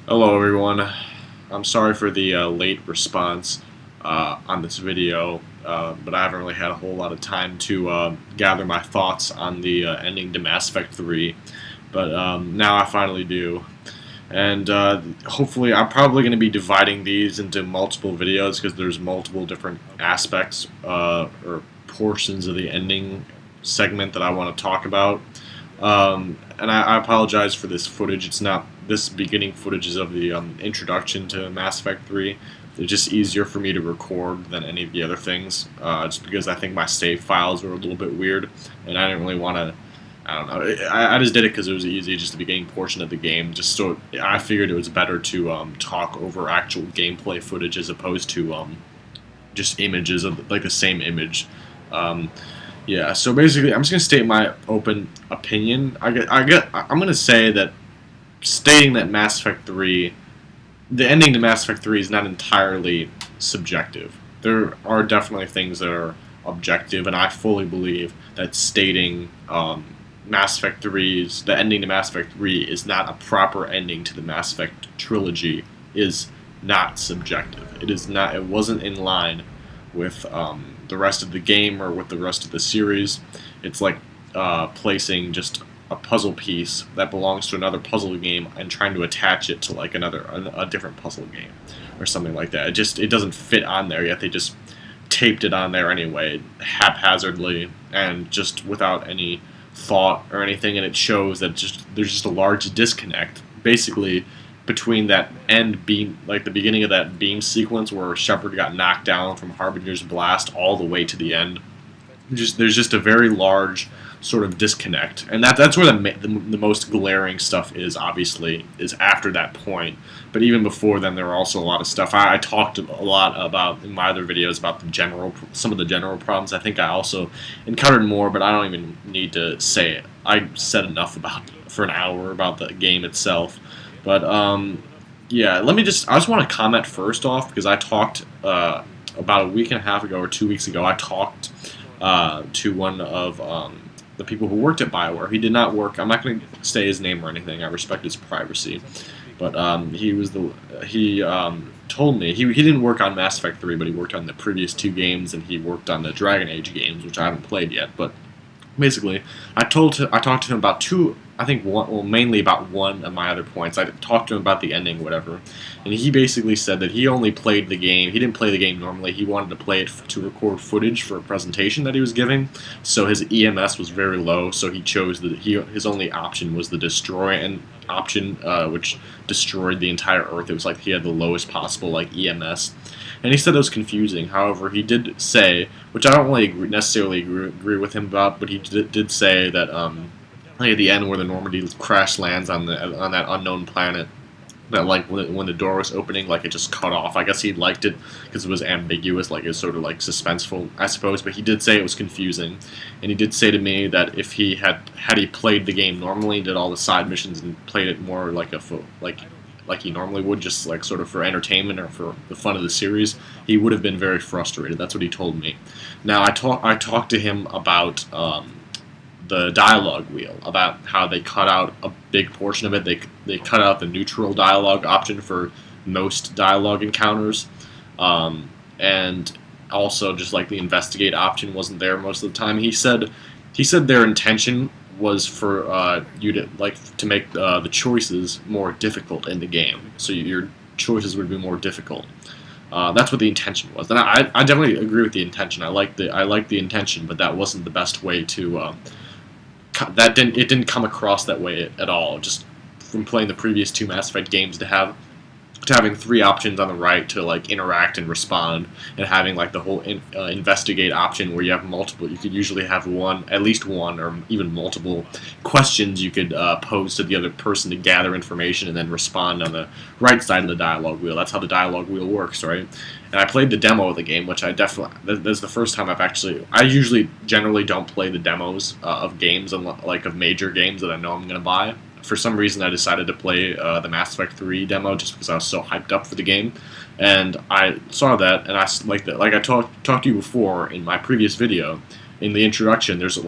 Hello everyone. I'm sorry for the late response on this video, but I haven't really had a whole lot of time to gather my thoughts on the ending to Mass Effect 3, but now I finally do. And hopefully I'm probably going to be dividing these into multiple videos because there's multiple different aspects or portions of the ending segment that I want to talk about. And I apologize for this footage. It's not this beginning footage is of the introduction to Mass Effect 3. It's just easier for me to record than any of the other things, just because I think my save files were a little bit weird, and I didn't really want to. I don't know. I just did it because it was easy, just the beginning portion of the game. Just so I figured it was better to talk over actual gameplay footage as opposed to just images of like the same image. Yeah, so basically, I'm just gonna state my open opinion. I'm gonna say that stating that Mass Effect 3, the ending to Mass Effect 3 is not entirely subjective. There are definitely things that are objective, and I fully believe that stating Mass Effect 3's the ending to Mass Effect 3 is not a proper ending to the Mass Effect trilogy is not subjective. It is not. It wasn't in line with the rest of the game or with the rest of the series. It's like placing just a puzzle piece that belongs to another puzzle game and trying to attach it to like a different puzzle game or something like that. It doesn't fit on there yet. They just taped it on there anyway, haphazardly and just without any thought or anything, and it shows that there's just a large disconnect basically between that end beam, like the beginning of that beam sequence where Shepard got knocked down from Harbinger's blast all the way to the end. There's just a very large sort of disconnect, and that's where the most glaring stuff is. Obviously, is after that point, but even before then, there were also a lot of stuff. I talked a lot about in my other videos about some of the general problems. I think I also encountered more, but I don't even need to say it. I said enough for an hour about the game itself. But yeah, I just want to comment first off because I talked about a week and a half ago or 2 weeks ago. I talked to one of the people who worked at BioWare. He did not work. I'm not going to say his name or anything. I respect his privacy. But he told me he didn't work on Mass Effect 3, but he worked on the previous two games, and he worked on the Dragon Age games, which I haven't played yet. But basically, I talked to him about mainly about one of my other points. I talked to him about the ending, whatever, and he basically said that he only played the game. He didn't play the game normally. He wanted to play it to record footage for a presentation that he was giving. So his EMS was very low. So he chose his only option was the destroy option, which destroyed the entire Earth. It was like he had the lowest possible like EMS. And he said it was confusing. However, he did say, which I don't really necessarily agree with him about, but he did say that like at the end where the Normandy crash lands on that unknown planet, that like when the door was opening, like it just cut off. I guess he liked it because it was ambiguous, like it was sort of like suspenseful, I suppose. But he did say it was confusing, and he did say to me that if he had he played the game normally, did all the side missions and played it more like like he normally would, just like sort of for entertainment or for the fun of the series, he would have been very frustrated. That's what he told me. Now I talked to him about the dialogue wheel, about how they cut out a big portion of it. They cut out the neutral dialogue option for most dialogue encounters, and also just like the investigate option wasn't there most of the time. He said their intention was for you to make the choices more difficult in the game, so your choices would be more difficult. That's what the intention was, and I definitely agree with the intention. I like the intention, but that wasn't the best way to. It didn't come across that way at all. Just from playing the previous two Mass Effect games to having three options on the right to like interact and respond, and having like the whole investigate option where you have multiple. You could usually have at least one, or even multiple questions you could pose to the other person to gather information and then respond on the right side of the dialogue wheel. That's how the dialogue wheel works, right? And I played the demo of the game, which that's the first time I usually generally don't play the demos of games, like of major games that I know I'm going to buy. For some reason, I decided to play the Mass Effect 3 demo just because I was so hyped up for the game, and I saw that, and I liked it. Like I talked to you before in my previous video, in the introduction, there's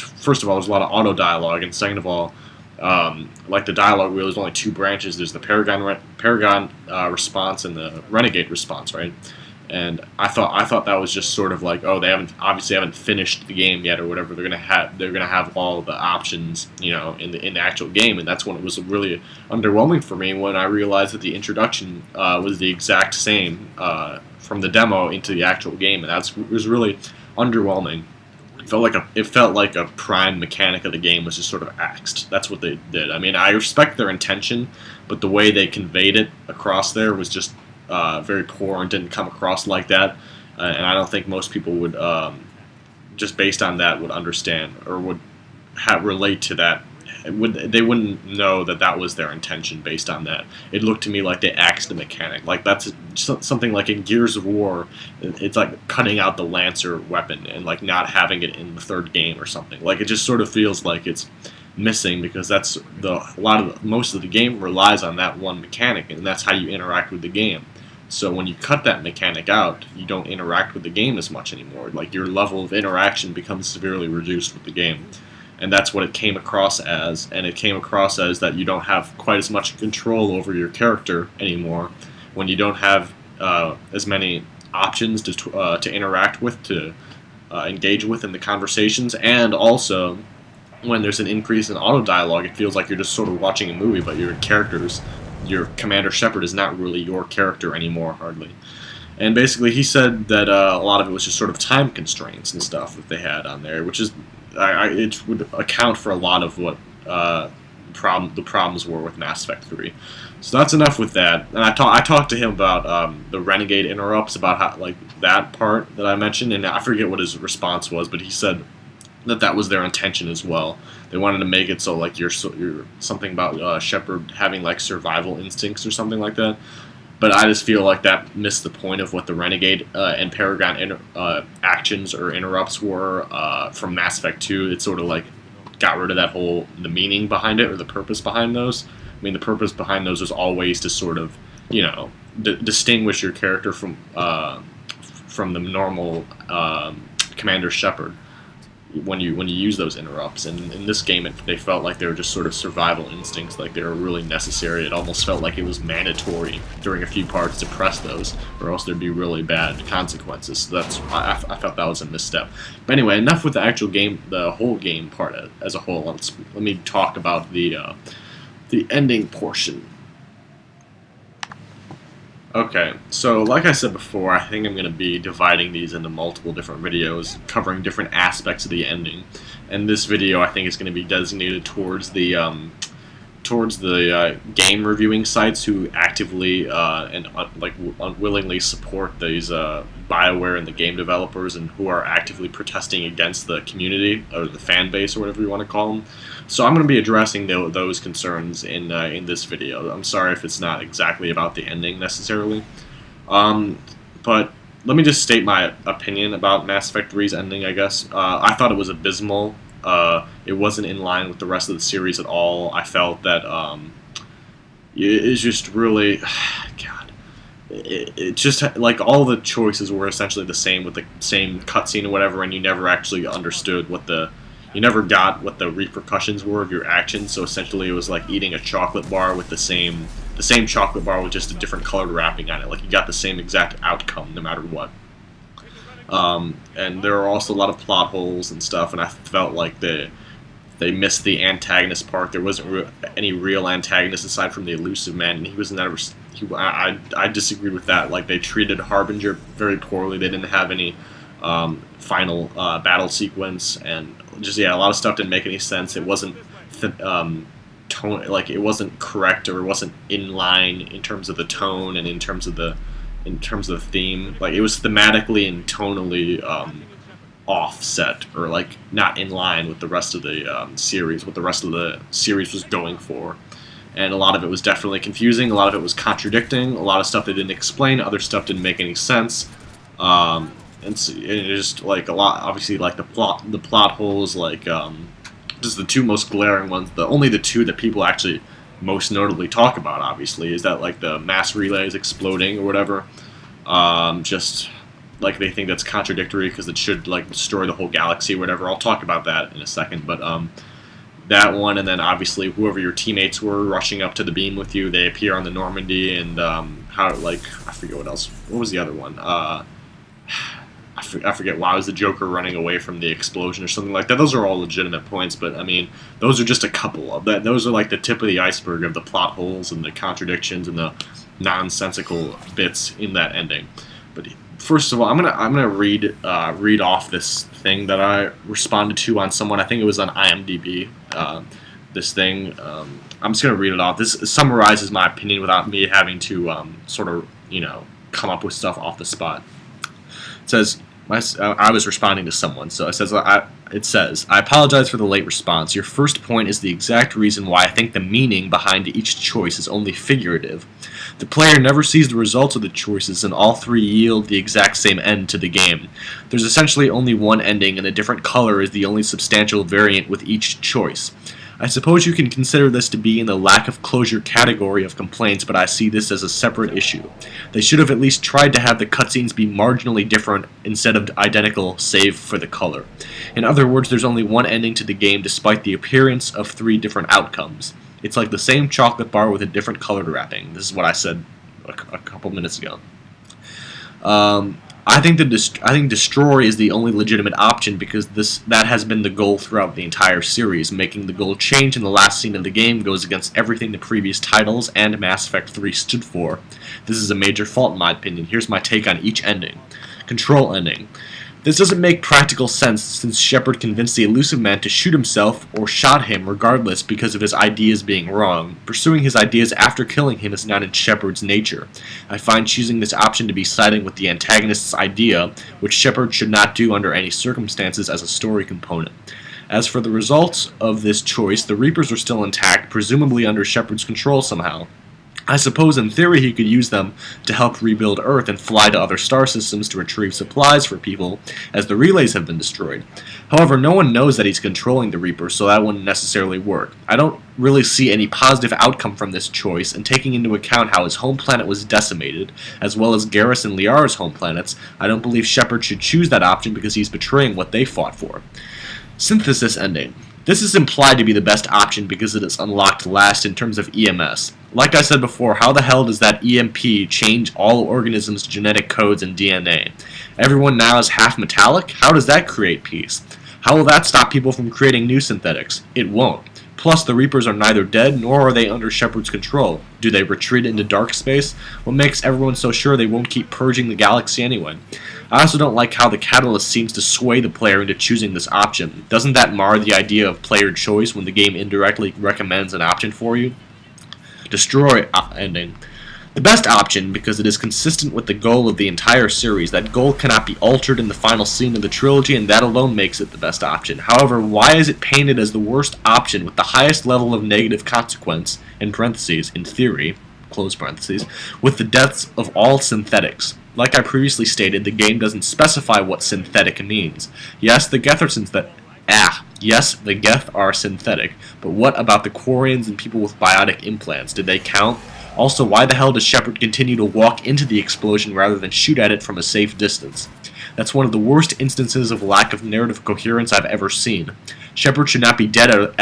first of all, there's a lot of auto dialogue, and second of all, Like the dialogue wheel, there's only two branches. There's the Paragon response and the Renegade response, right? And I thought that was just sort of like, oh, they obviously haven't finished the game yet or whatever. They're gonna have all the options, you know, in the actual game, and that's when it was really underwhelming for me when I realized that the introduction was the exact same from the demo into the actual game, and it was really underwhelming. It felt like a prime mechanic of the game was just sort of axed. That's what they did. I mean, I respect their intention, but the way they conveyed it across there was just very poor and didn't come across like that. And I don't think most people would, just based on that, would understand or would relate to that. They wouldn't know that that was their intention based on that. It looked to me like they axed the mechanic. Like that's something like in Gears of War, it's like cutting out the Lancer weapon and like not having it in the third game or something. Like it just sort of feels like it's missing because most of the game relies on that one mechanic, and that's how you interact with the game. So when you cut that mechanic out, you don't interact with the game as much anymore. Like your level of interaction becomes severely reduced with the game. And that's what it came across as, and it came across as that you don't have quite as much control over your character anymore when you don't have as many options to interact with, to engage with in the conversations, and also when there's an increase in auto dialogue, it feels like you're just sort of watching a movie, but your Commander Shepard is not really your character anymore, hardly. And basically he said that a lot of it was just sort of time constraints and stuff that they had on there, which is it would account for a lot of what the problems were with Mass Effect 3. So that's enough with that. And I talked to him about the Renegade interrupts, about how, like that part that I mentioned, and I forget what his response was, but he said that was their intention as well. They wanted to make it so like you're something about Shepard having like survival instincts or something like that. But I just feel like that missed the point of what the Renegade and Paragon actions or interrupts were from Mass Effect 2. It sort of like got rid of the meaning behind it or the purpose behind those. I mean, the purpose behind those was always to sort of, you know, distinguish your character from the normal Commander Shepard when you use those interrupts. And in this game, they felt like they were just sort of survival instincts, like they were really necessary. It almost felt like it was mandatory during a few parts to press those, or else there'd be really bad consequences. So I felt that was a misstep. But anyway, enough with the actual game, the whole game part as a whole. Let me talk about the ending portion. Okay, so like I said before, I think I'm going to be dividing these into multiple different videos, covering different aspects of the ending. And this video, I think, is going to be designated towards the game reviewing sites who actively and unwillingly support these BioWare and the game developers, and who are actively protesting against the community or the fan base or whatever you want to call them. So I'm going to be addressing those concerns in this video. I'm sorry if it's not exactly about the ending necessarily, but let me just state my opinion about Mass Effect 3's ending, I guess. I thought it was abysmal. It wasn't in line with the rest of the series at all. I felt that it's just really, God, it just, like, all the choices were essentially the same, with the same cutscene or whatever, and you never actually understood you never got what the repercussions were of your actions. So essentially it was like eating a chocolate bar with the same chocolate bar with just a different colored wrapping on it. Like you got the same exact outcome no matter what. And there were also a lot of plot holes and stuff, and I felt like they missed the antagonist part. There wasn't any real antagonist aside from the elusive man, and he was never. I disagreed with that. Like they treated Harbinger very poorly. They didn't have any final battle sequence, and just a lot of stuff didn't make any sense. It wasn't it wasn't correct, or it wasn't in line in terms of the tone and in terms of the theme. Like it was thematically and tonally offset, or like not in line with the rest of the series, what the rest of the series was going for. And a lot of it was definitely confusing. A lot of it was contradicting. A lot of stuff they didn't explain. Other stuff didn't make any sense. And so it just like a lot, obviously, like the plot holes, like just the two most glaring ones. Only the two that people actually most notably talk about, obviously, is that like the mass relays exploding or whatever. Just like they think that's contradictory because it should like destroy the whole galaxy or whatever. I'll talk about that in a second, but that one, and then obviously whoever your teammates were rushing up to the beam with you, they appear on the Normandy, and I forget what else. What was the other one? I forget why was the Joker running away from the explosion or something like that. Those are all legitimate points, but I mean, those are just a couple of that. Those are like the tip of the iceberg of the plot holes and the contradictions and the nonsensical bits in that ending. But first of all, I'm gonna read off this thing that I responded to on someone. I think it was on IMDb. This thing. I'm just gonna read it off. This summarizes my opinion without me having to sort of come up with stuff off the spot. It says, I was responding to someone, so it says, I apologize for the late response. Your first point is the exact reason why I think the meaning behind each choice is only figurative. The player never sees the results of the choices, and all three yield the exact same end to the game. There's essentially only one ending, and a different color is the only substantial variant with each choice. I suppose you can consider this to be in the lack of closure category of complaints, but I see this as a separate issue. They should have at least tried to have the cutscenes be marginally different instead of identical, save for the color. In other words, there's only one ending to the game despite the appearance of three different outcomes. It's like the same chocolate bar with a different colored wrapping. This is what I said a couple minutes ago. I think destroy is the only legitimate option because that has been the goal throughout the entire series. Making the goal change in the last scene of the game goes against everything the previous titles and Mass Effect 3 stood for. This is a major fault in my opinion. Here's my take on each ending. Control ending. This doesn't make practical sense since Shepard convinced the elusive man to shoot himself or shot him regardless because of his ideas being wrong. Pursuing his ideas after killing him is not in Shepard's nature. I find choosing this option to be siding with the antagonist's idea, which Shepard should not do under any circumstances as a story component. As for the results of this choice, the Reapers are still intact, presumably under Shepard's control somehow. I suppose in theory he could use them to help rebuild Earth and fly to other star systems to retrieve supplies for people, as the relays have been destroyed. However, no one knows that he's controlling the Reapers, so that wouldn't necessarily work. I don't really see any positive outcome from this choice, and taking into account how his home planet was decimated, as well as Garrus and Liara's home planets, I don't believe Shepard should choose that option because he's betraying what they fought for. Synthesis ending. This is implied to be the best option because it is unlocked last in terms of EMS. Like I said before, how the hell does that EMP change all organisms' genetic codes and DNA? Everyone now is half metallic? How does that create peace? How will that stop people from creating new synthetics? It won't. Plus, the Reapers are neither dead nor are they under Shepard's control. Do they retreat into dark space? What makes everyone so sure they won't keep purging the galaxy anyway? I also don't like how the catalyst seems to sway the player into choosing this option. Doesn't that mar the idea of player choice when the game indirectly recommends an option for you? Destroy ending. The best option, because it is consistent with the goal of the entire series. That goal cannot be altered in the final scene of the trilogy, and that alone makes it the best option. However, why is it painted as the worst option with the highest level of negative consequence, in parentheses, in theory, close parentheses, with the deaths of all synthetics? Like I previously stated, the game doesn't specify what synthetic means. Yes, the Geth are synthetic. Yes, the Geth are synthetic, but what about the Quarians and people with biotic implants? Did they count? Also, why the hell does Shepard continue to walk into the explosion rather than shoot at it from a safe distance? That's one of the worst instances of lack of narrative coherence I've ever seen. Shepard should not be dead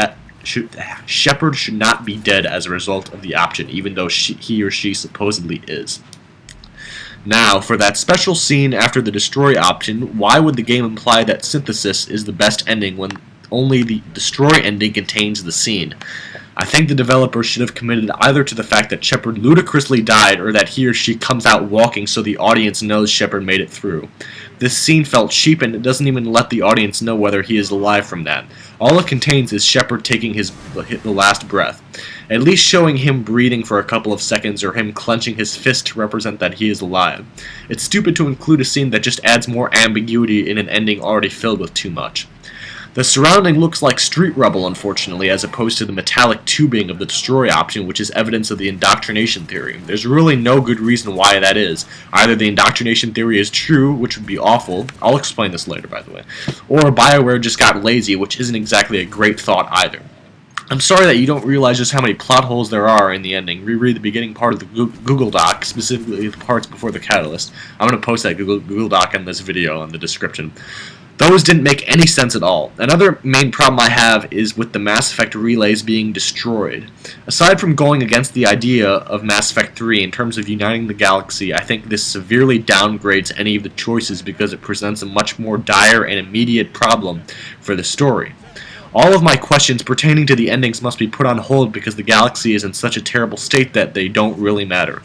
Shepard should not be dead as a result of the option, even though he or she supposedly is. Now, for that special scene after the destroy option, why would the game imply that synthesis is the best ending when only the destroy ending contains the scene? I think the developers should have committed either to the fact that Shepard ludicrously died or that he or she comes out walking so the audience knows Shepard made it through. This scene felt cheap and it doesn't even let the audience know whether he is alive from that. All it contains is Shepard taking the last breath. At least showing him breathing for a couple of seconds or him clenching his fist to represent that he is alive. It's stupid to include a scene that just adds more ambiguity in an ending already filled with too much. The surrounding looks like street rubble, unfortunately, as opposed to the metallic tubing of the destroy option, which is evidence of the indoctrination theory. There's really no good reason why that is. Either the indoctrination theory is true, which would be awful, I'll explain this later, by the way, or BioWare just got lazy, which isn't exactly a great thought either. I'm sorry that you don't realize just how many plot holes there are in the ending. Reread the beginning part of the Google Doc, specifically the parts before the catalyst. I'm going to post that Google Doc in this video in the description. Those didn't make any sense at all. Another main problem I have is with the Mass Effect relays being destroyed. Aside from going against the idea of Mass Effect 3 in terms of uniting the galaxy, I think this severely downgrades any of the choices because it presents a much more dire and immediate problem for the story. All of my questions pertaining to the endings must be put on hold because the galaxy is in such a terrible state that they don't really matter.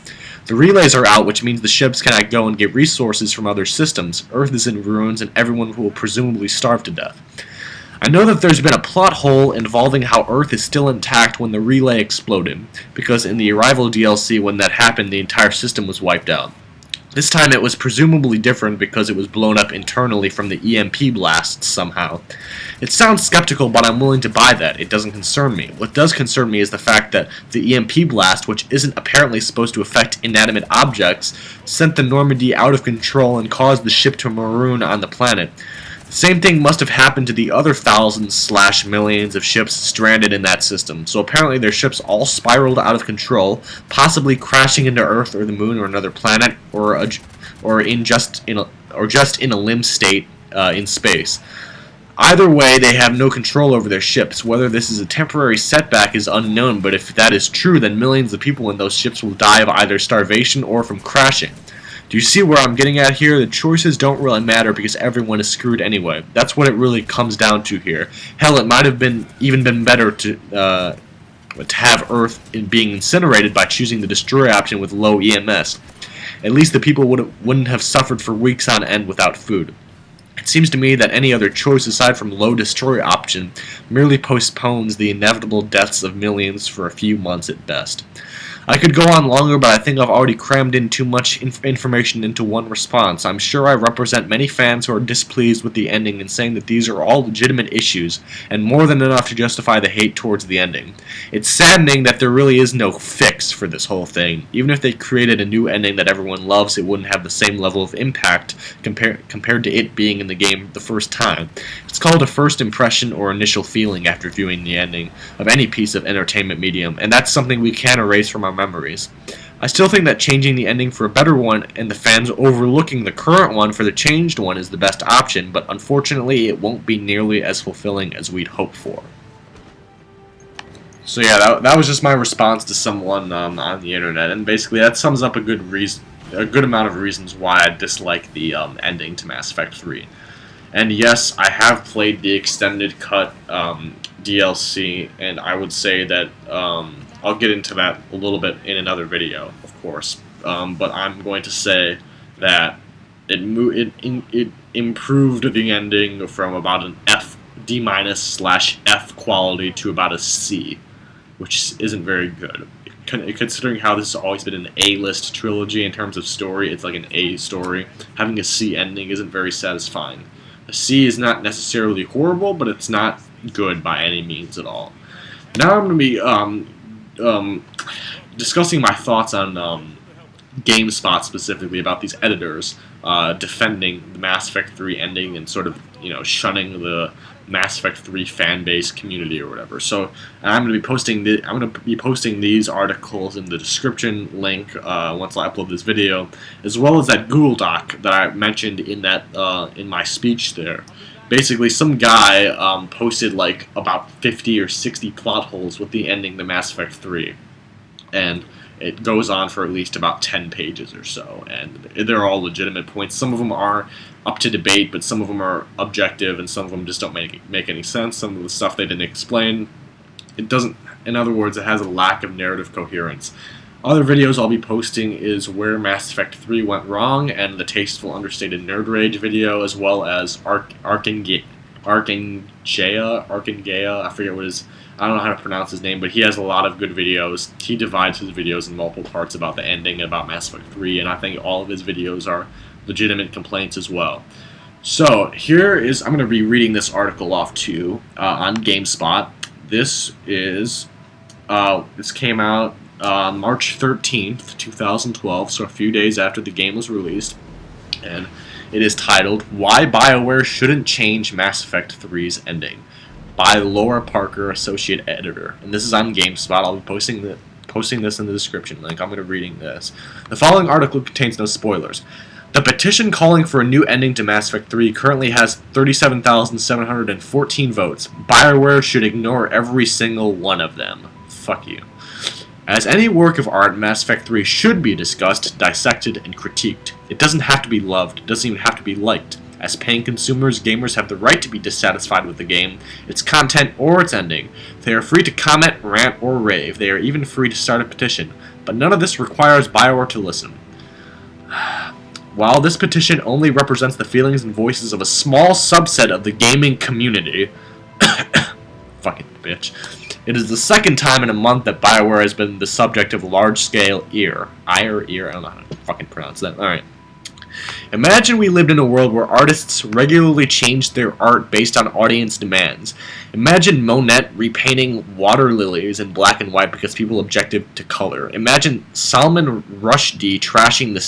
The relays are out, which means the ships cannot go and get resources from other systems. Earth is in ruins, and everyone will presumably starve to death. I know that there's been a plot hole involving how Earth is still intact when the relay exploded, because in the Arrival DLC when that happened, the entire system was wiped out. This time it was presumably different because it was blown up internally from the EMP blasts somehow. It sounds skeptical, but I'm willing to buy that. It doesn't concern me. What does concern me is the fact that the EMP blast, which isn't apparently supposed to affect inanimate objects, sent the Normandy out of control and caused the ship to maroon on the planet. The same thing must have happened to the other thousands/millions of ships stranded in that system, so apparently their ships all spiraled out of control, possibly crashing into Earth or the Moon or another planet, or just in a limb state in space. Either way, they have no control over their ships. Whether this is a temporary setback is unknown, but if that is true, then millions of people in those ships will die of either starvation or from crashing. Do you see where I'm getting at here? The choices don't really matter because everyone is screwed anyway. That's what it really comes down to here. Hell, it might have even been better to have Earth being incinerated by choosing the destroy option with low EMS. At least the people wouldn't have suffered for weeks on end without food. It seems to me that any other choice aside from low destroy option merely postpones the inevitable deaths of millions for a few months at best. I could go on longer, but I think I've already crammed in too much information into one response. I'm sure I represent many fans who are displeased with the ending and saying that these are all legitimate issues, and more than enough to justify the hate towards the ending. It's saddening that there really is no fix for this whole thing. Even if they created a new ending that everyone loves, it wouldn't have the same level of impact compared to it being in the game the first time. It's called a first impression or initial feeling after viewing the ending of any piece of entertainment medium, and that's something we can't erase from our memories. I still think that changing the ending for a better one and the fans overlooking the current one for the changed one is the best option, but unfortunately it won't be nearly as fulfilling as we'd hoped for. So yeah, that was just my response to someone on the internet, and basically that sums up a good amount of reasons why I dislike the ending to Mass Effect 3. And yes, I have played the extended cut DLC, and I would say that I'll get into that a little bit in another video, of course. But I'm going to say that it improved the ending from about an D-/F quality to about a C, which isn't very good. Considering how this has always been an A-list trilogy in terms of story, it's like an A story. Having a C ending isn't very satisfying. A C is not necessarily horrible, but it's not good by any means at all. Now I'm going to be discussing my thoughts on GameSpot specifically about these editors defending the Mass Effect 3 ending and sort of, shunning the Mass Effect 3 fan base community or whatever. So I'm going to be posting these articles in the description link once I upload this video, as well as that Google Doc that I mentioned in my speech there. Basically, some guy posted like about 50 or 60 plot holes with the ending to Mass Effect 3, and it goes on for at least about 10 pages or so, and they're all legitimate points. Some of them are up to debate, but some of them are objective, and some of them just don't make any sense. Some of the stuff they didn't explain, it doesn't. In other words, it has a lack of narrative coherence. Other videos I'll be posting is where Mass Effect 3 went wrong, and the Tasteful, Understated Nerd Rage video, as well as Archengeia, I forget what his, I don't know how to pronounce his name, but he has a lot of good videos. He divides his videos in multiple parts about the ending, about Mass Effect 3, and I think all of his videos are legitimate complaints as well. So, I'm going to be reading this article off to you on GameSpot. This came out March 13th, 2012, so a few days after the game was released, and it is titled, Why BioWare Shouldn't Change Mass Effect 3's Ending, by Laura Parker, Associate Editor. And this is on GameSpot. I'll be posting this in the description link. I'm going to be reading this. The following article contains no spoilers. The petition calling for a new ending to Mass Effect 3 currently has 37,714 votes. BioWare should ignore every single one of them. Fuck you. As any work of art, Mass Effect 3 should be discussed, dissected, and critiqued. It doesn't have to be loved, it doesn't even have to be liked. As paying consumers, gamers have the right to be dissatisfied with the game, its content, or its ending. They are free to comment, rant, or rave. They are even free to start a petition. But none of this requires BioWare to listen. While this petition only represents the feelings and voices of a small subset of the gaming community, fucking bitch, it is the second time in a month that BioWare has been the subject of large-scale ire, I don't know how to fucking pronounce that, alright. Imagine we lived in a world where artists regularly changed their art based on audience demands. Imagine Monet repainting water lilies in black and white because people objected to color. Imagine Salman Rushdie trashing the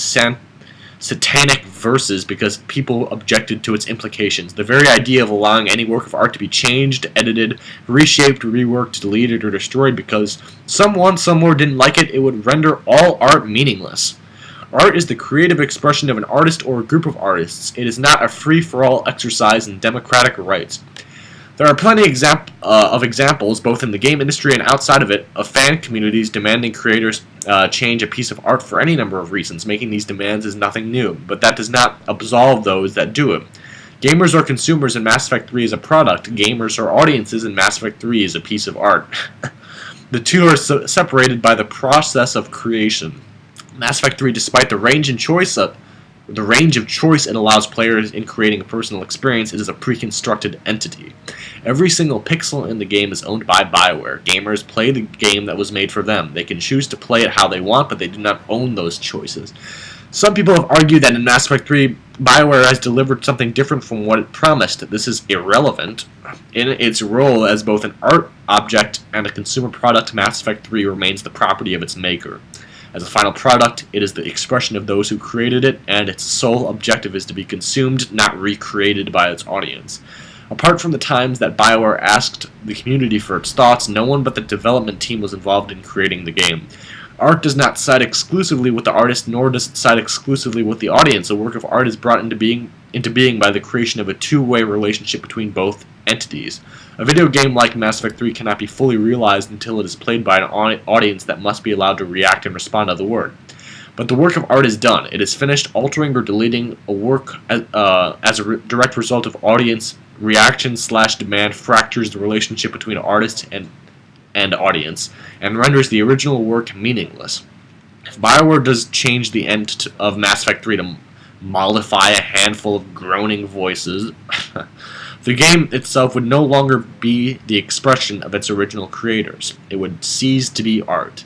satanic verses because people objected to its implications. The very idea of allowing any work of art to be changed, edited, reshaped, reworked, deleted, or destroyed because someone somewhere didn't like it, it would render all art meaningless. Art is the creative expression of an artist or a group of artists. It is not a free-for-all exercise in democratic rights. There are plenty of examples, both in the game industry and outside of it, of fan communities demanding creators change a piece of art for any number of reasons. Making these demands is nothing new, but that does not absolve those that do it. Gamers are consumers and Mass Effect 3 is a product. Gamers are audiences and Mass Effect 3 is a piece of art. The two are separated by the process of creation. Mass Effect 3, despite the range of choice it allows players in creating a personal experience, it is a pre-constructed entity. Every single pixel in the game is owned by BioWare. Gamers play the game that was made for them. They can choose to play it how they want, but they do not own those choices. Some people have argued that in Mass Effect 3, BioWare has delivered something different from what it promised. This is irrelevant. In its role as both an art object and a consumer product, Mass Effect 3 remains the property of its maker. As a final product, it is the expression of those who created it, and its sole objective is to be consumed, not recreated by its audience. Apart from the times that BioWare asked the community for its thoughts, no one but the development team was involved in creating the game. Art does not side exclusively with the artist, nor does it side exclusively with the audience. A work of art is brought into being by the creation of a two-way relationship between both entities. A video game like Mass Effect 3 cannot be fully realized until it is played by an audience that must be allowed to react and respond to the work. But the work of art is done. It is finished. Altering or deleting a work as a direct result of audience reaction/demand fractures the relationship between artist and audience, and renders the original work meaningless. If BioWare does change the end of Mass Effect 3 to mollify a handful of groaning voices, the game itself would no longer be the expression of its original creators. It would cease to be art.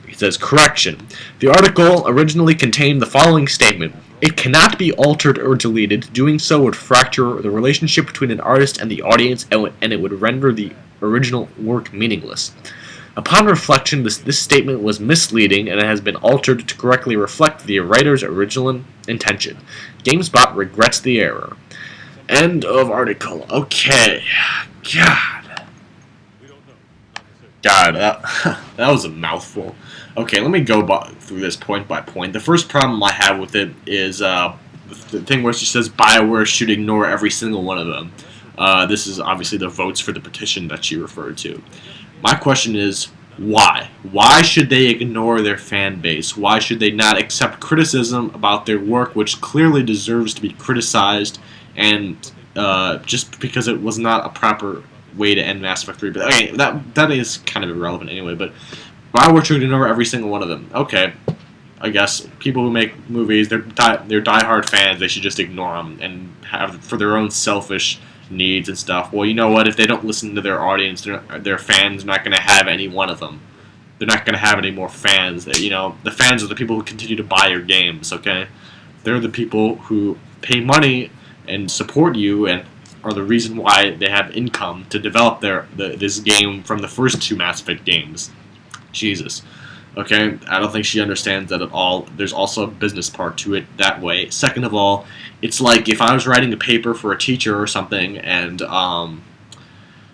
It says, correction. The article originally contained the following statement. It cannot be altered or deleted. Doing so would fracture the relationship between an artist and the audience, and it would render the original work meaningless. Upon reflection, this statement was misleading and it has been altered to correctly reflect the writer's original intention. GameSpot regrets the error. End of article. Okay. God, that was a mouthful. Okay, let me go through this point by point. The first problem I have with it is the thing where she says BioWare should ignore every single one of them. This is obviously the votes for the petition that she referred to. My question is, why? Why should they ignore their fan base? Why should they not accept criticism about their work, which clearly deserves to be criticized, and just because it was not a proper way to end Mass Effect 3? But okay, that is kind of irrelevant anyway, but BioWare should ignore every single one of them. Okay, I guess people who make movies, they're diehard fans, they should just ignore them and have for their own selfish needs and stuff. Well, you know what? If they don't listen to their audience, their fans are not going to have any one of them. They're not going to have any more fans. You know, the fans are the people who continue to buy your games, okay? They're the people who pay money and support you and are the reason why they have income to develop this game from the first two Mass Effect games. Jesus. Okay, I don't think she understands that at all. There's also a business part to it that way. Second of all, it's like if I was writing a paper for a teacher or something, and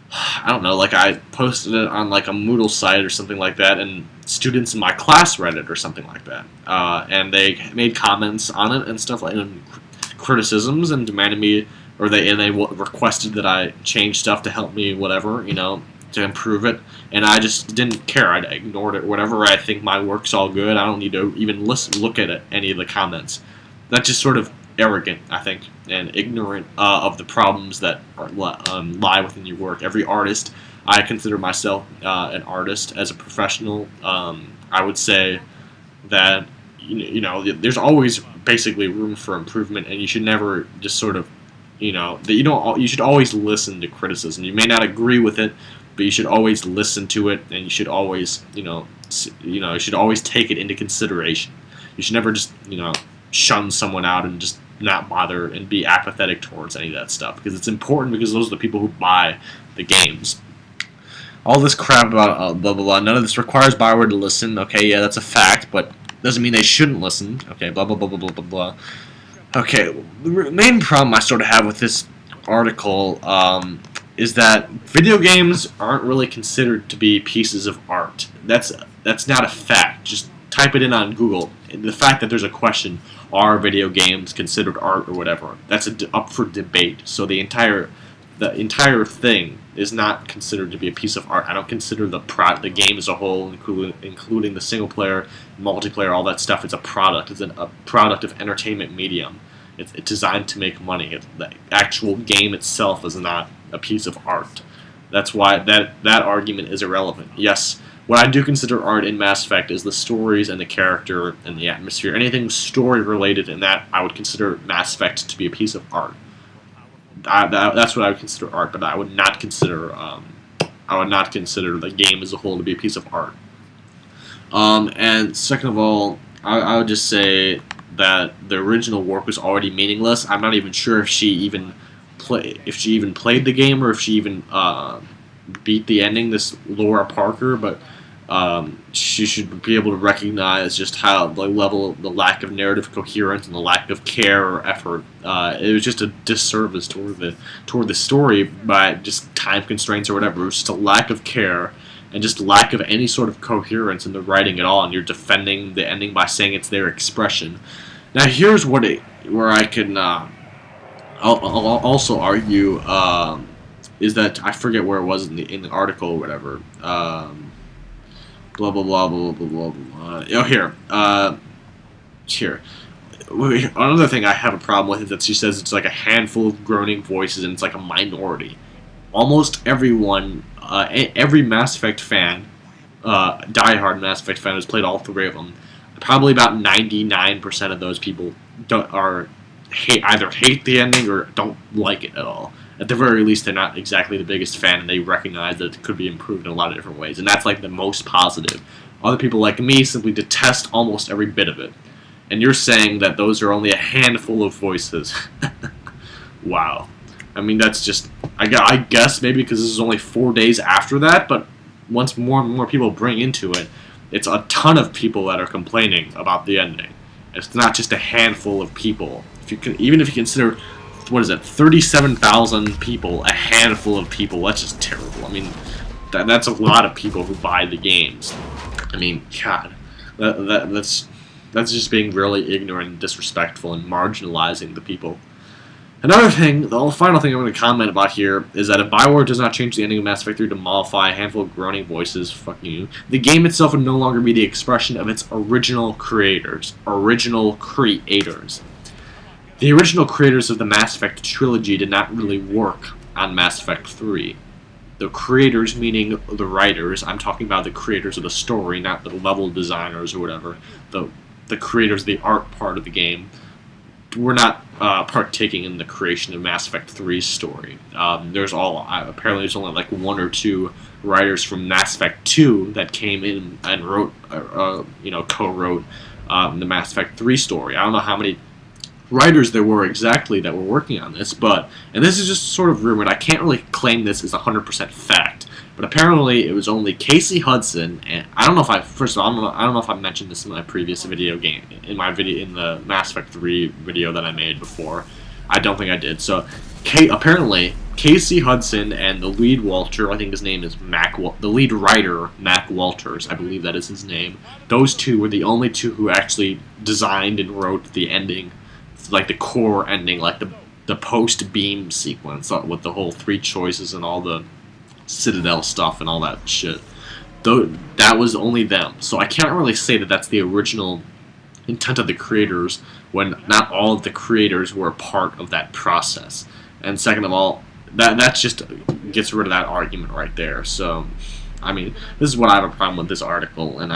I don't know, like I posted it on like a Moodle site or something like that, and students in my class read it or something like that, and they made comments on it and stuff like, and criticisms, and demanded me, or they requested that I change stuff to help me, whatever, you know, to improve it, and I just didn't care. I ignored it. Whatever, I think my work's all good. I don't need to even look at any of the comments. That's just sort of arrogant, I think, and ignorant of the problems that lie within your work. Every artist, I consider myself an artist as a professional. I would say that you know there's always basically room for improvement, and you should never just sort of you should always listen to criticism. You may not agree with it, but you should always listen to it, and you should always you should always take it into consideration. You should never just shun someone out and just not bother and be apathetic towards any of that stuff, because it's important, because those are the people who buy the games. All this crap about blah blah blah, none of this requires Bioware to listen. Okay, yeah, that's a fact, but doesn't mean they shouldn't listen. Okay, blah blah blah blah blah blah blah. Okay, the main problem I sort of have with this article is that video games aren't really considered to be pieces of art. That's not a fact. Just type it in on Google. The fact that there's a question, are video games considered art or whatever, that's up for debate. So the entire thing is not considered to be a piece of art. I don't consider the game as a whole, including the single player, multiplayer, all that stuff. It's a product. It's a product of entertainment medium. It's designed to make money. The actual game itself is not a piece of art. That's why that argument is irrelevant. Yes, what I do consider art in Mass Effect is the stories and the character and the atmosphere. Anything story related in that, I would consider Mass Effect to be a piece of art. That's what I would consider art, but I would not consider the game as a whole to be a piece of art. And second of all, I would just say that the original work was already meaningless. I'm not even sure if she even played the game, or if she even beat the ending, this Laura Parker, but she should be able to recognize just how the lack of narrative coherence and the lack of care or effort. It was just a disservice toward the story by just time constraints or whatever. It was just a lack of care and just lack of any sort of coherence in the writing at all. And you're defending the ending by saying it's their expression. Now here's where I can I'll also argue is that I forget where it was in the article or whatever. Blah blah blah blah blah blah blah. Oh, here. Another thing I have a problem with is that she says it's like a handful of groaning voices and it's like a minority. Almost everyone, every Mass Effect fan, diehard Mass Effect fan who's played all three of them, probably about 99% of those people either hate the ending or don't like it at all. At the very least, they're not exactly the biggest fan, and they recognize that it could be improved in a lot of different ways, and that's like the most positive. Other people like me simply detest almost every bit of it. And you're saying that those are only a handful of voices. Wow. I mean, that's just, I guess maybe because this is only 4 days after that, but once more and more people bring into it, it's a ton of people that are complaining about the ending. It's not just a handful of people. Even if you consider, what is it, 37,000 people, a handful of people, that's just terrible. I mean, that's a lot of people who buy the games. I mean, God, that's just being really ignorant and disrespectful and marginalizing the people. Another thing, the final thing I'm going to comment about here is that if Bioware does not change the ending of Mass Effect 3 to mollify a handful of groaning voices, fuck you, the game itself would no longer be the expression of its original creators. The original creators of the Mass Effect trilogy did not really work on Mass Effect 3. The creators, meaning the writers, I'm talking about the creators of the story, not the level designers or whatever, the creators of the art part of the game, were not partaking in the creation of Mass Effect 3's story. Apparently there's only like one or two writers from Mass Effect 2 that came in and wrote, co-wrote the Mass Effect 3 story. I don't know how many writers there were exactly that were working on this, and this is just sort of rumored. I can't really claim this as 100% fact, but apparently it was only Casey Hudson, and I don't know if I mentioned this in my previous in the Mass Effect 3 video that I made before. I don't think I did. So apparently Casey Hudson and the lead Walter, I think his name is the lead writer, Mac Walters, I believe that is his name. Those two were the only two who actually designed and wrote the ending, like the core ending, like the post-beam sequence with the whole 3 choices and all the Citadel stuff and all that shit. Though that was only them, so I can't really say that that's the original intent of the creators when not all of the creators were a part of that process. And second of all, that just gets rid of that argument right there. So, I mean, this is what I have a problem with this article, and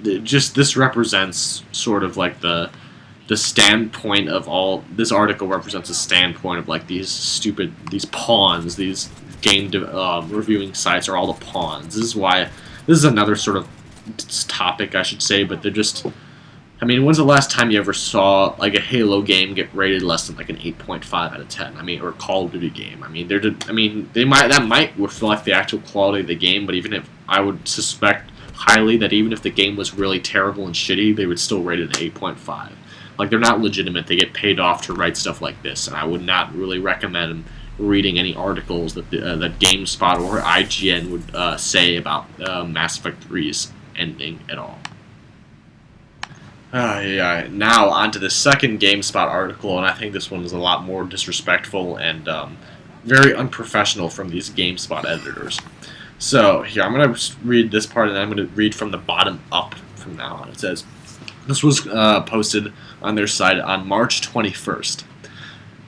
this represents sort of like the standpoint of all. This article represents a standpoint of like these pawns, these game reviewing sites are all the pawns. This is another sort of topic, I should say, but they're just. I mean, when's the last time you ever saw like a Halo game get rated less than like an 8.5 out of 10? I mean, or a Call of Duty game. I mean, that might reflect the actual quality of the game, but even if I would suspect highly that even if the game was really terrible and shitty, they would still rate it an 8.5. Like, they're not legitimate. They get paid off to write stuff like this, and I would not really recommend reading any articles that GameSpot or IGN would say about Mass Effect 3's ending at all. Yeah. Now on to the second GameSpot article, and I think this one is a lot more disrespectful and very unprofessional from these GameSpot editors. So here, I'm going to read this part, and then I'm going to read from the bottom up from now on. It says, this was posted on their site on March 21st.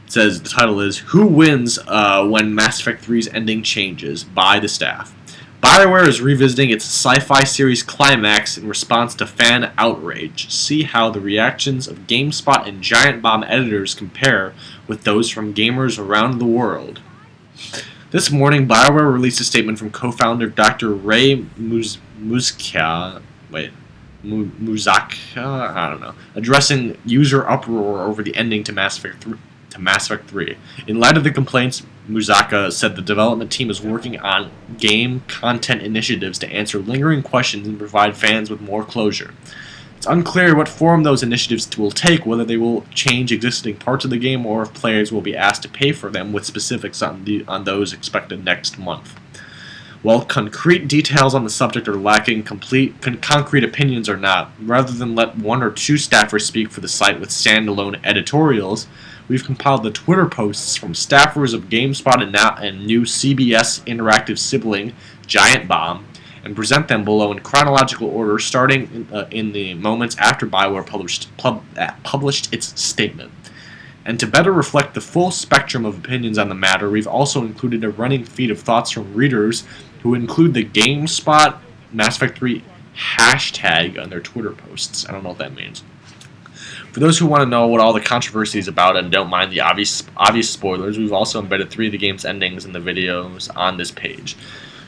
It says, the title is, Who Wins When Mass Effect 3's Ending Changes? By the staff. BioWare is revisiting its sci-fi series climax in response to fan outrage. See how the reactions of GameSpot and Giant Bomb editors compare with those from gamers around the world. This morning, BioWare released a statement from co-founder Dr. Ray Muzaka, I don't know, addressing user uproar over the ending to Mass Effect 3. In light of the complaints, Muzaka said the development team is working on game content initiatives to answer lingering questions and provide fans with more closure. It's unclear what form those initiatives will take, whether they will change existing parts of the game or if players will be asked to pay for them, with specifics on those expected next month. While concrete details on the subject are lacking, concrete opinions are not. Rather than let one or two staffers speak for the site with standalone editorials, we've compiled the Twitter posts from staffers of GameSpot and new CBS Interactive sibling, Giant Bomb, and present them below in chronological order, starting in the moments after BioWare published its statement. And to better reflect the full spectrum of opinions on the matter, we've also included a running feed of thoughts from readers who include the GameSpot Mass Effect 3 hashtag on their Twitter posts. I don't know what that means. For those who want to know what all the controversy is about and don't mind the obvious spoilers, we've also embedded 3 of the game's endings in the videos on this page.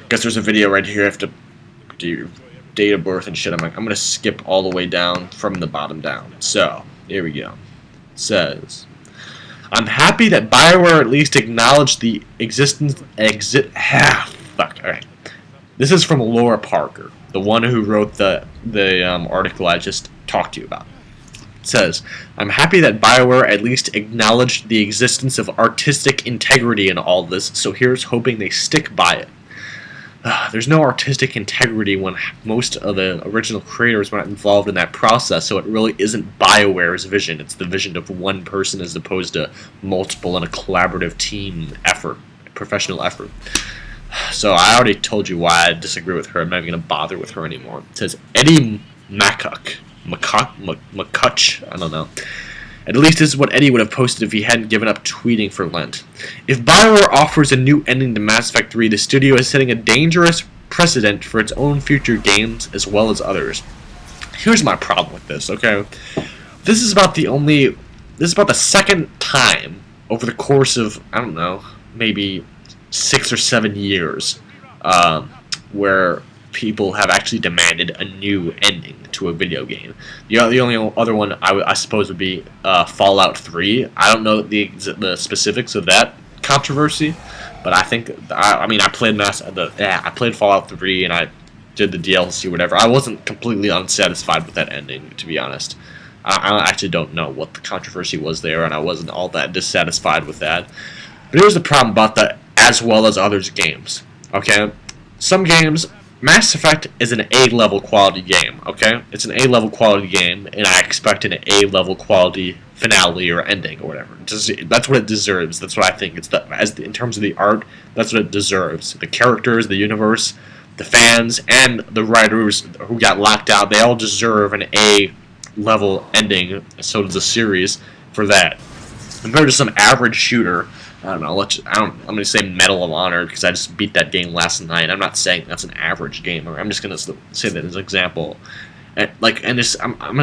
I guess there's a video right here. I have to do your date of birth and shit. I'm going to skip all the way down from the bottom down. So, here we go. It says, I'm happy that BioWare at least acknowledged the existence... Alright. This is from Laura Parker, the one who wrote the article I just talked to you about. It says, I'm happy that BioWare at least acknowledged the existence of artistic integrity in all this, so here's hoping they stick by it. There's no artistic integrity when most of the original creators were not involved in that process, so it really isn't BioWare's vision. It's the vision of one person as opposed to multiple in a collaborative team effort, professional effort. So I already told you why I disagree with her. I'm not even going to bother with her anymore. It says Eddie McCutch, I don't know. At least this is what Eddie would have posted if he hadn't given up tweeting for Lent. If BioWare offers a new ending to Mass Effect 3, the studio is setting a dangerous precedent for its own future games as well as others. Here's my problem with this, okay? This is about the second time over the course of, I don't know, maybe 6 or 7 years, where people have actually demanded a new ending to a video game. The only other one I suppose would be Fallout 3. I don't know the specifics of that controversy, but I think I played Fallout 3 and I did the DLC, whatever. I wasn't completely unsatisfied with that ending, to be honest. I actually don't know what the controversy was there, and I wasn't all that dissatisfied with that. But here's the problem about as well as others games. Okay, some games, Mass Effect is an A-level quality game. Okay, it's an A-level quality game, and I expect an A-level quality finale or ending or whatever. That's what it deserves. That's what I think. In terms of the art, that's what it deserves. The characters, the universe, the fans, and the writers who got locked out, they all deserve an A-level ending. So does the series for that. Compared to some average shooter, I don't know. I'm going to say Medal of Honor because I just beat that game last night. I'm not saying that's an average game. I'm just going to say that as an example. I'm going to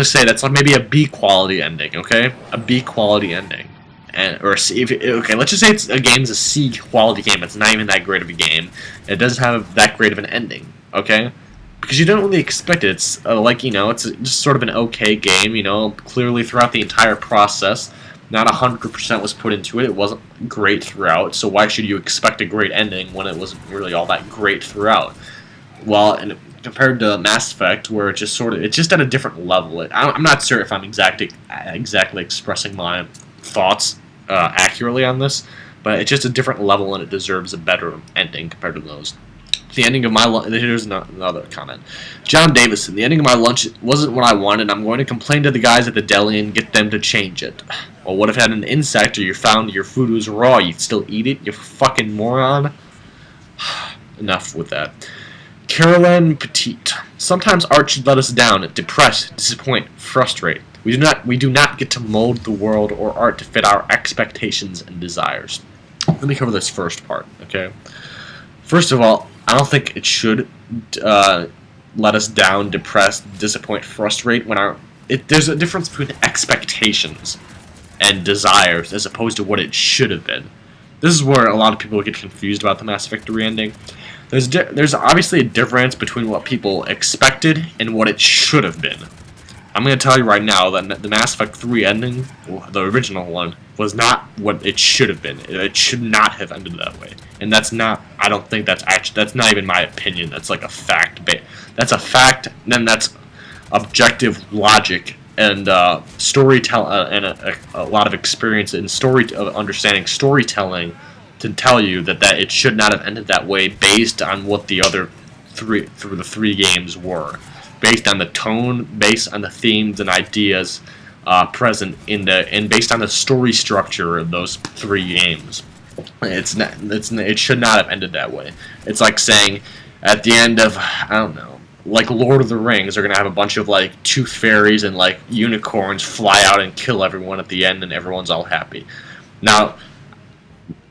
say that's like maybe a B quality ending. Okay, a B quality ending, okay. Let's just say a game's a C quality game. It's not even that great of a game. It doesn't have that great of an ending. Okay, because you don't really expect it. It's it's just sort of an okay game. Clearly throughout the entire process, not 100% was put into it. It wasn't great throughout, so why should you expect a great ending when it wasn't really all that great throughout? Well, and compared to Mass Effect, where it's just at a different level. I'm not sure if I'm exactly expressing my thoughts accurately on this, but it's just a different level and it deserves a better ending compared to those. The ending of my lunch. Here's another comment. John Davison. The ending of my lunch wasn't what I wanted. I'm going to complain to the guys at the deli and get them to change it. Well, what if it had an insect or you found your food was raw? You'd still eat it? You fucking moron. Enough with that. Caroline Petite. Sometimes art should let us down, depress, disappoint, frustrate. We do not get to mold the world or art to fit our expectations and desires. Let me cover this first part. Okay. First of all, I don't think it should let us down, depress, disappoint, frustrate. There's a difference between expectations and desires as opposed to what it should have been. This is where a lot of people get confused about the Mass Effect 3 ending. There's obviously a difference between what people expected and what it should have been. I'm going to tell you right now that the Mass Effect 3 ending, the original one, was not what it should have been. It should not have ended that way. And that's not, I don't think that's not even my opinion. That's like a fact. That's a fact, then that's objective logic and storytelling and a lot of experience in understanding storytelling to tell you that it should not have ended that way based on what the other three games were. Based on the tone, based on the themes and ideas present and based on the story structure of those three games. It should not have ended that way. It's like saying at the end of, I don't know, like Lord of the Rings, they're gonna have a bunch of like tooth fairies and like unicorns fly out and kill everyone at the end, and everyone's all happy. Now,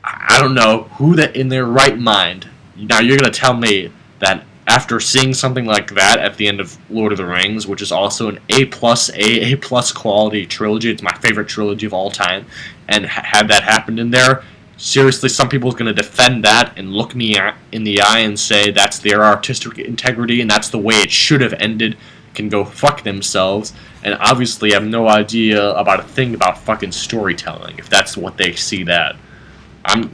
I don't know who that in their right mind. Now you're gonna tell me that after seeing something like that at the end of Lord of the Rings, which is also an A+ quality trilogy, it's my favorite trilogy of all time, and had that happened in there, seriously, some people are going to defend that and look me in the eye and say that's their artistic integrity and that's the way it should have ended, can go fuck themselves, and obviously have no idea about a thing about fucking storytelling, if that's what they see that.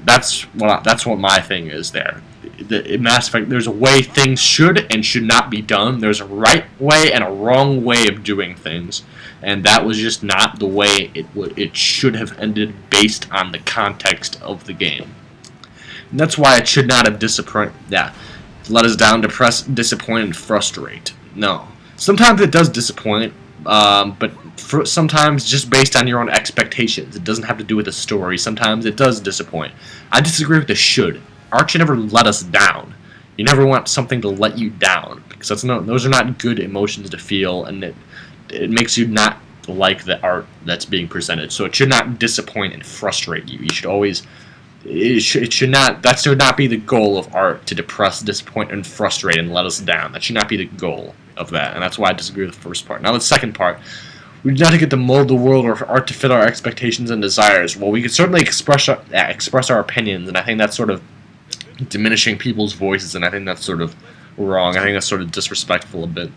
That's what my thing is there. In Mass Effect, there's a way things should and should not be done. There's a right way and a wrong way of doing things, and that was just not the way it should have ended based on the context of the game. And that's why it should not have let us down, depress, disappoint, and frustrate. No. Sometimes it does disappoint, but sometimes just based on your own expectations. It doesn't have to do with the story. Sometimes it does disappoint. I disagree with the should. Art should never let us down. You never want something to let you down, because those are not good emotions to feel, and it makes you not like the art that's being presented. So it should not disappoint and frustrate you. You should always, that should not be the goal of art, to depress, disappoint, and frustrate and let us down. That should not be the goal of that, and that's why I disagree with the first part. Now the second part. We do not get to mold the world or art to fit our expectations and desires. Well, we can certainly express our opinions, and I think that's sort of diminishing people's voices, and I think that's sort of wrong. I think that's sort of disrespectful a bit.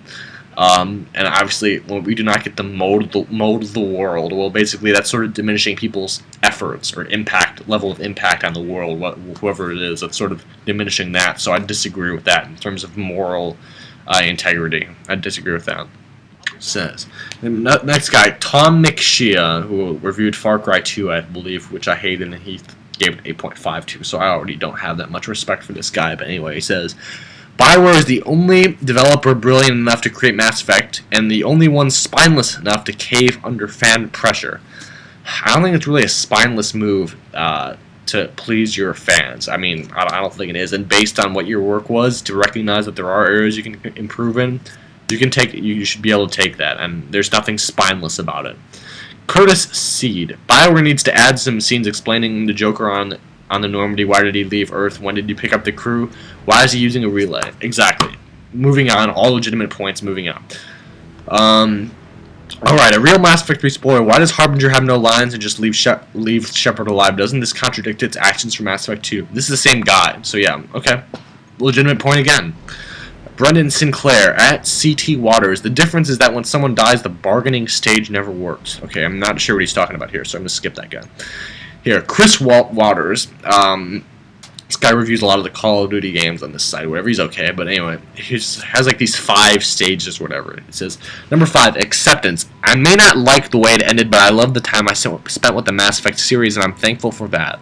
And obviously, we do not get to mold the world. Well, basically, that's sort of diminishing people's efforts or level of impact on the world, whoever it is. That's sort of diminishing that. So I disagree with that in terms of moral integrity. I disagree with that. Says. The next guy, Tom McShea, who reviewed Far Cry 2, I believe, which I hated, and he gave it 8.52, so I already don't have that much respect for this guy. But anyway, he says, BioWare is the only developer brilliant enough to create Mass Effect, and the only one spineless enough to cave under fan pressure. I don't think it's really a spineless move to please your fans. I mean, I don't think it is. And based on what your work was, to recognize that there are areas you can improve in, you should be able to take that. And there's nothing spineless about it. Curtis Seed. BioWare needs to add some scenes explaining the Joker on the Normandy. Why did he leave Earth? When did he pick up the crew? Why is he using a relay? Exactly. Moving on. All legitimate points. Moving on. Alright, a real Mass Effect 3 spoiler. Why does Harbinger have no lines and just leave Shepard alive? Doesn't this contradict its actions from Mass Effect 2? This is the same guy, so yeah, okay. Legitimate point again. Brendan Sinclair, at CT Waters. The difference is that when someone dies, the bargaining stage never works. Okay, I'm not sure what he's talking about here, so I'm going to skip that guy. Here, Chris Waters. This guy reviews a lot of the Call of Duty games on this site, whatever. He's okay, but anyway, he has like these 5 stages, whatever. It says, number 5, acceptance. I may not like the way it ended, but I love the time I spent with the Mass Effect series, and I'm thankful for that.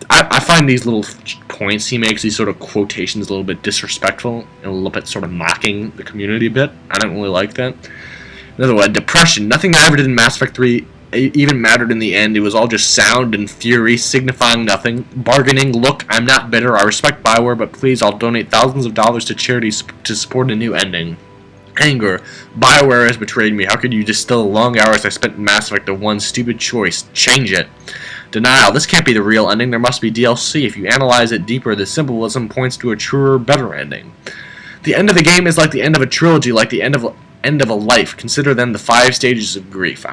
I find these little points he makes, these sort of quotations, a little bit disrespectful and a little bit sort of mocking the community a bit. I don't really like that. Another one, depression. Nothing I ever did in Mass Effect 3 even mattered in the end. It was all just sound and fury, signifying nothing. Bargaining. Look, I'm not bitter. I respect BioWare, but please, I'll donate thousands of dollars to charities to support a new ending. Anger. BioWare has betrayed me. How could you distill the long hours I spent in Mass Effect to one stupid choice? Change it. Denial. This can't be the real ending. There must be DLC. If you analyze it deeper, the symbolism points to a truer, better ending. The end of the game is like the end of a trilogy, like the end of a life. Consider them the 5 stages of grief.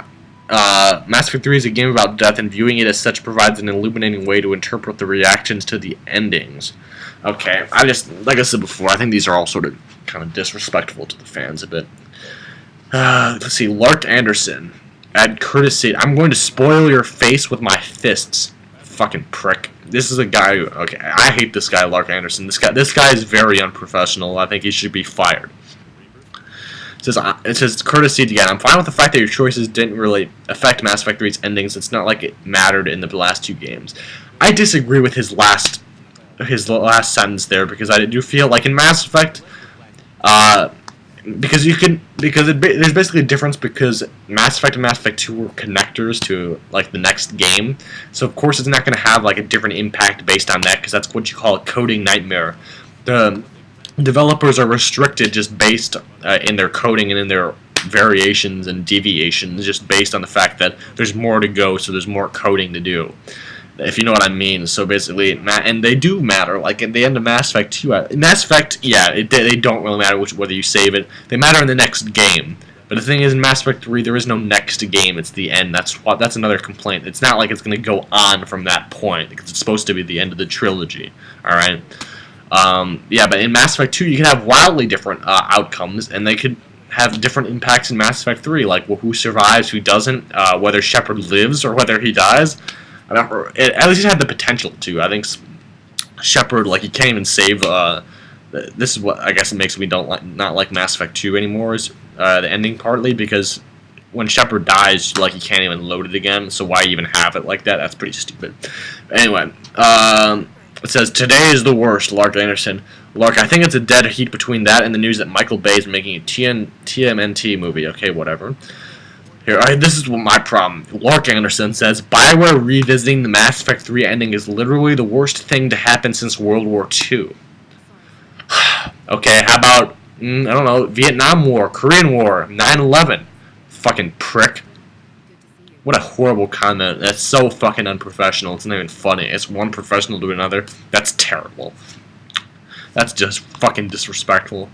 Mass Effect 3 is a game about death, and viewing it as such provides an illuminating way to interpret the reactions to the endings. Okay, like I said before, I think these are all sort of kind of disrespectful to the fans a bit. Let's see, Lark Anderson. Add courtesy. I'm going to spoil your face with my fists. Fucking prick. This is a guy who, okay, I hate this guy, Lark Anderson. This guy is very unprofessional. I think he should be fired. It says courtesy again. I'm fine with the fact that your choices didn't really affect Mass Effect 3's endings. It's not like it mattered in the last 2 games. I disagree with his last sentence there, because I do feel like in Mass Effect, there's basically a difference, because Mass Effect and Mass Effect 2 were connectors to like the next game. So of course it's not going to have like a different impact based on that, because that's what you call a coding nightmare. The developers are restricted just based in their coding and in their variations and deviations, just based on the fact that there's more to go, so there's more coding to do, if you know what I mean. So basically, and they do matter. Like at the end of Mass Effect 2, Mass Effect, yeah, they don't really matter whether you save it. They matter in the next game. But the thing is, in Mass Effect 3, there is no next game. It's the end. That's another complaint. It's not like it's going to go on from that point, because it's supposed to be the end of the trilogy. All right. Yeah, but in Mass Effect 2, you can have wildly different outcomes, and they could have different impacts in Mass Effect 3, like who survives, who doesn't, whether Shepard lives or whether he dies. At least it had the potential to. I think Shepard, like, he can't even save. This is what I guess it makes me not like Mass Effect 2 anymore, is the ending, partly because when Shepard dies, like, you can't even load it again. So why even have it like that? That's pretty stupid. Anyway, it says, today is the worst, Lark Anderson. Lark, I think it's a dead heat between that and the news that Michael Bay is making a TMNT movie. Okay, whatever. Here, this is my problem. Lark Anderson says, BioWare revisiting the Mass Effect 3 ending is literally the worst thing to happen since World War II. Okay, how about, I don't know, Vietnam War, Korean War, 9/11. Fucking prick. What a horrible comment. That's so fucking unprofessional. It's not even funny. It's one professional to another. That's terrible. That's just fucking disrespectful.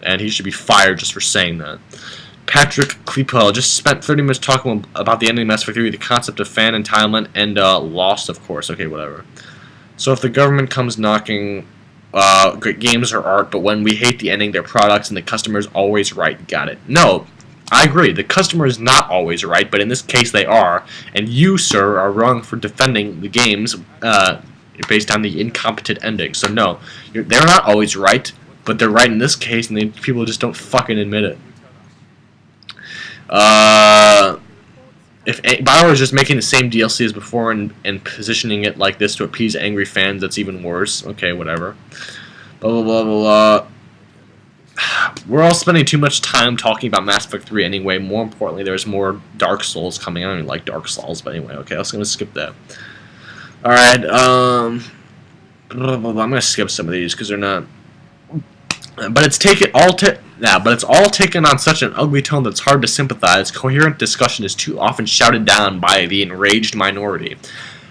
And he should be fired just for saying that. Patrick Kleepel just spent 30 minutes talking about the ending of Mass Effect 3, the concept of fan entitlement, and Lost, of course. Okay, whatever. So if the government comes knocking, great games are art, but when we hate the ending, they're products, and the customer's always right. Got it. No. I agree, the customer is not always right, but in this case they are, and you, sir, are wrong for defending the games based on the incompetent ending. So no, they're not always right, but they're right in this case, and people just don't fucking admit it. if BioWare is just making the same DLC as before and positioning it like this to appease angry fans, that's even worse. Okay, whatever. Blah, blah, blah, blah, blah. We're all spending too much time talking about Mass Effect 3 anyway. More importantly, there's more Dark Souls coming. I don't even like Dark Souls, but anyway, okay, I'm going to skip that. Alright, blah, blah, blah. I'm going to skip some of these because they're not... But it's all taken on such an ugly tone that it's hard to sympathize. Coherent discussion is too often shouted down by the enraged minority.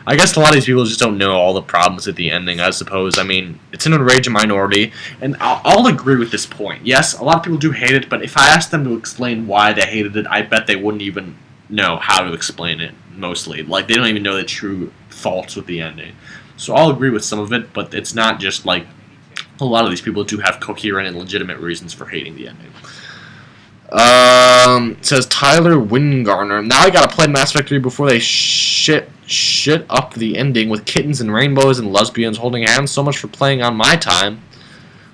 I guess a lot of these people just don't know all the problems with the ending, I suppose. I mean, it's an enraged minority, and I'll agree with this point. Yes, a lot of people do hate it, but if I asked them to explain why they hated it, I bet they wouldn't even know how to explain it, mostly. Like, they don't even know the true faults with the ending. So I'll agree with some of it, but it's not just, like, a lot of these people do have coherent and legitimate reasons for hating the ending. It says Tyler Wingarner. Now I gotta play Mass Effect 3 before they shit up the ending with kittens and rainbows and lesbians holding hands. So much for playing on my time.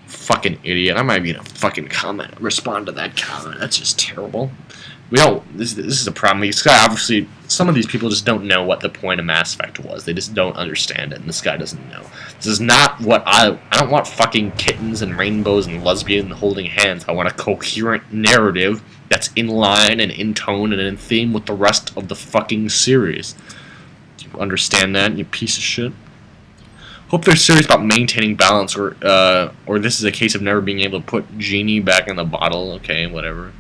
Fucking idiot. I might be gonna fucking respond to that comment. That's just terrible. This is a problem. This guy, obviously, some of these people just don't know what the point of Mass Effect was. They just don't understand it, and this guy doesn't know. This is not what I don't want fucking kittens and rainbows and lesbians holding hands. I want a coherent narrative that's in line and in tone and in theme with the rest of the fucking series. Do you understand that, you piece of shit? Hope they're serious about maintaining balance, or this is a case of never being able to put Genie back in the bottle. Okay, whatever.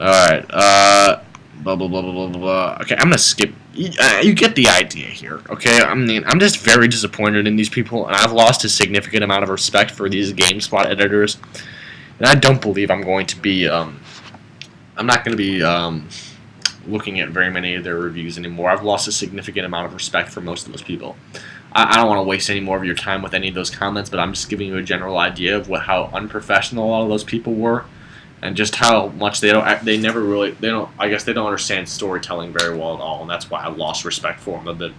Alright, blah, blah, blah, blah, blah, blah. Okay, I'm gonna skip. You get the idea here, okay? I mean, I'm just very disappointed in these people, and I've lost a significant amount of respect for these GameSpot editors. And I don't believe I'm going to be, I'm not going to be, looking at very many of their reviews anymore. I've lost a significant amount of respect for most of those people. I don't want to waste any more of your time with any of those comments, but I'm just giving you a general idea of how unprofessional a lot of those people were. And just how much I guess they don't understand storytelling very well at all, and that's why I lost respect for them a bit.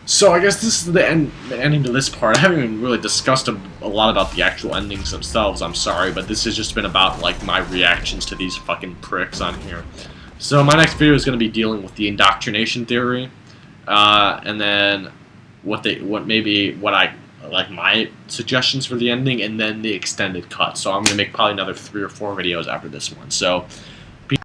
So I guess this is the ending to this part. I haven't even really discussed a lot about the actual endings themselves, I'm sorry, but this has just been about, like, my reactions to these fucking pricks on here. So my next video is going to be dealing with the indoctrination theory, and then my suggestions for the ending, and then the extended cut. So I'm going to make probably another 3 or 4 videos after this one. So